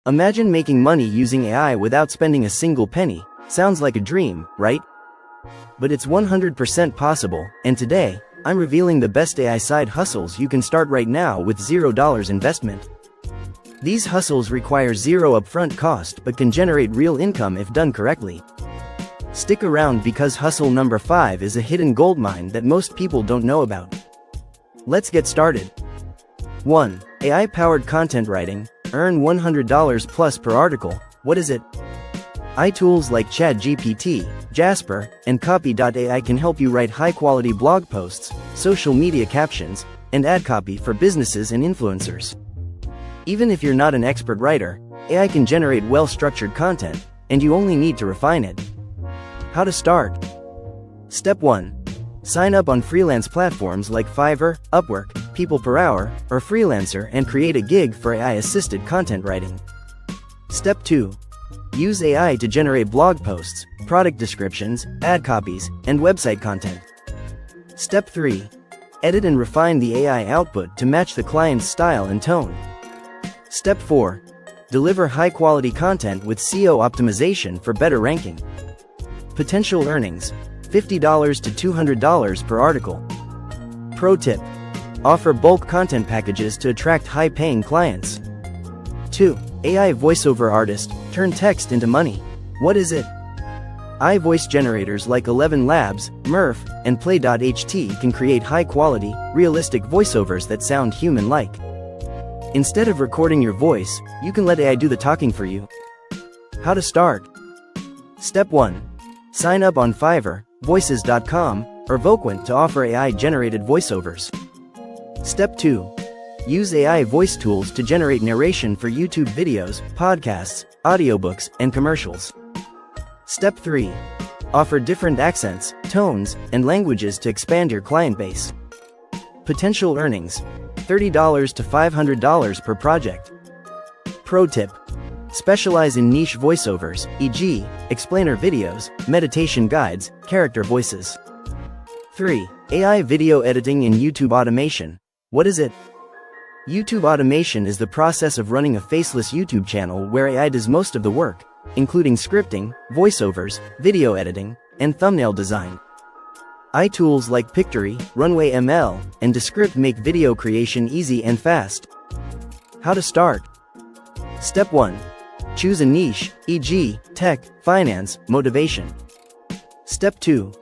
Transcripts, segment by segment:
Imagine making money using AI without spending a single penny. Sounds like a dream, right? But it's 100% possible, and today, I'm revealing the best AI side hustles you can start right now with $0 investment. These hustles require zero upfront cost but can generate real income if done correctly. Stick around because hustle number 5 is a hidden goldmine that most people don't know about. Let's get started. 1. AI-powered content writing. Earn $100 plus per article. What is it? AI tools like ChatGPT, Jasper, and Copy.ai can help you write high-quality blog posts, social media captions, and ad copy for businesses and influencers. Even if you're not an expert writer, AI can generate well-structured content, and you only need to refine it. How to start? Step 1. Sign up on freelance platforms like Fiverr, Upwork, People Per Hour, or Freelancer and create a gig for AI-assisted content writing. Step 2. Use AI to generate blog posts, product descriptions, ad copies, and website content. Step 3. Edit and refine the AI output to match the client's style and tone. Step 4. Deliver high-quality content with SEO optimization for better ranking. Potential earnings: $50 to $200 per article. Pro tip: offer bulk content packages to attract high-paying clients. 2. AI voiceover artist. Turn text into money. What is it? AI voice generators like 11 Labs, Murph, and Play.ht can create high-quality, realistic voiceovers that sound human-like. Instead of recording your voice, you can let AI do the talking for you. How to start? Step 1. Sign up on Fiverr, Voices.com, or Voquent to offer AI-generated voiceovers. Step 2. Use AI voice tools to generate narration for YouTube videos, podcasts, audiobooks, and commercials. Step 3. Offer different accents, tones, and languages to expand your client base. Potential earnings: $30 to $500 per project. Pro tip: specialize in niche voiceovers, e.g., explainer videos, meditation guides, character voices. 3. AI video editing and YouTube automation. What is it? YouTube automation is the process of running a faceless YouTube channel where AI does most of the work, including scripting, voiceovers, video editing, and thumbnail design. AI tools like Pictory, Runway ML, and Descript make video creation easy and fast. How to start? Step 1. Choose a niche, e.g., tech, finance, motivation. Step 2.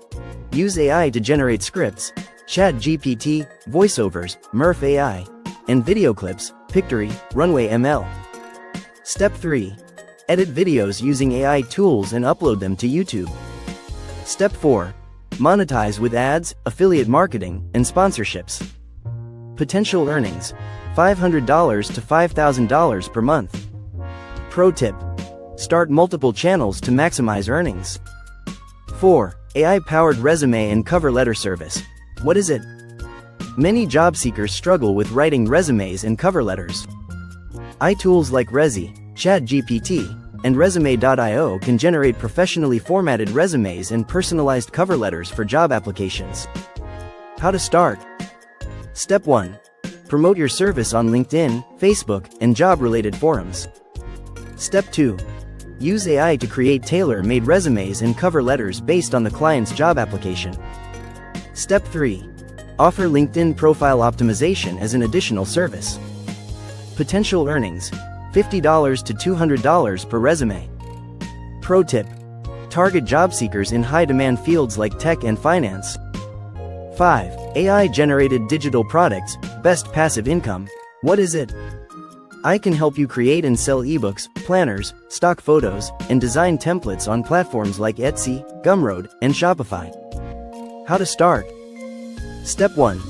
Use AI to generate scripts, ChatGPT, voiceovers, Murph AI, and video clips, Pictory, Runway ML. Step 3. Edit videos using AI tools and upload them to YouTube. Step 4. Monetize with ads, affiliate marketing, and sponsorships. Potential earnings: $500 to $5,000 per month. Pro tip: start multiple channels to maximize earnings. 4. AI-powered resume and cover letter service. What is it? Many job seekers struggle with writing resumes and cover letters. AI tools like Rezi, ChatGPT, and Resume.io can generate professionally formatted resumes and personalized cover letters for job applications. How to start? Step 1. Promote your service on LinkedIn, Facebook, and job-related forums. Step 2. Use AI to create tailor-made resumes and cover letters based on the client's job application. Step 3. Offer LinkedIn profile optimization as an additional service. Potential earnings: $50 to $200 per resume. Pro tip: target job seekers in high-demand fields like tech and finance. 5. AI-generated digital products. Best passive income. What is it? AI can help you create and sell ebooks, planners, stock photos, and design templates on platforms like Etsy, Gumroad, and Shopify. How to start? Step 1.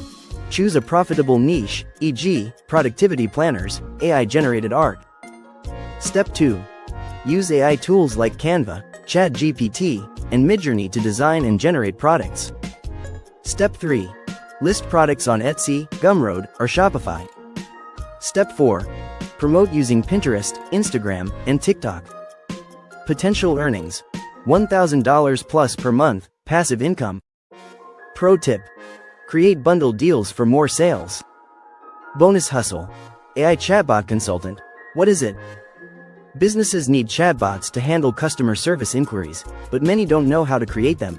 Choose a profitable niche, e.g., productivity planners, AI-generated art. Step 2. Use AI tools like Canva, ChatGPT, and Midjourney to design and generate products. Step 3. List products on Etsy, Gumroad, or Shopify. Step 4. Promote using Pinterest, Instagram, and TikTok. Potential earnings: $1,000 plus per month, passive income. Pro tip: create bundle deals for more sales. Bonus hustle: AI chatbot consultant. What is it? Businesses need chatbots to handle customer service inquiries, but many don't know how to create them.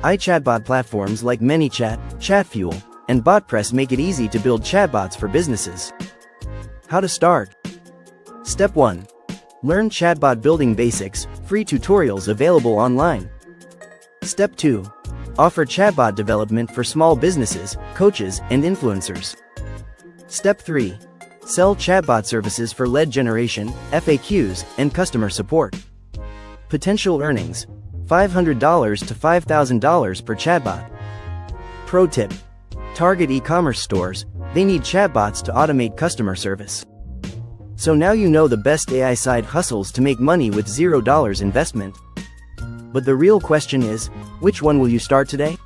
iChatbot platforms like ManyChat, ChatFuel, and BotPress make it easy to build chatbots for businesses. How to start? Step 1. Learn chatbot building basics, free tutorials available online. Step 2. Offer chatbot development for small businesses, coaches, and influencers. Step 3. Sell chatbot services for lead generation, FAQs, and customer support. Potential earnings: $500 to $5,000 per chatbot. Pro tip: target e-commerce stores, they need chatbots to automate customer service. So now you know the best AI side hustles to make money with $0 investment. But the real question is, which one will you start today?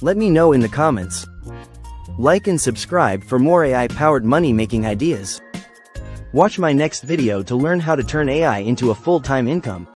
Let me know in the comments. Like and subscribe for more AI-powered money-making ideas. Watch my next video to learn how to turn AI into a full-time income.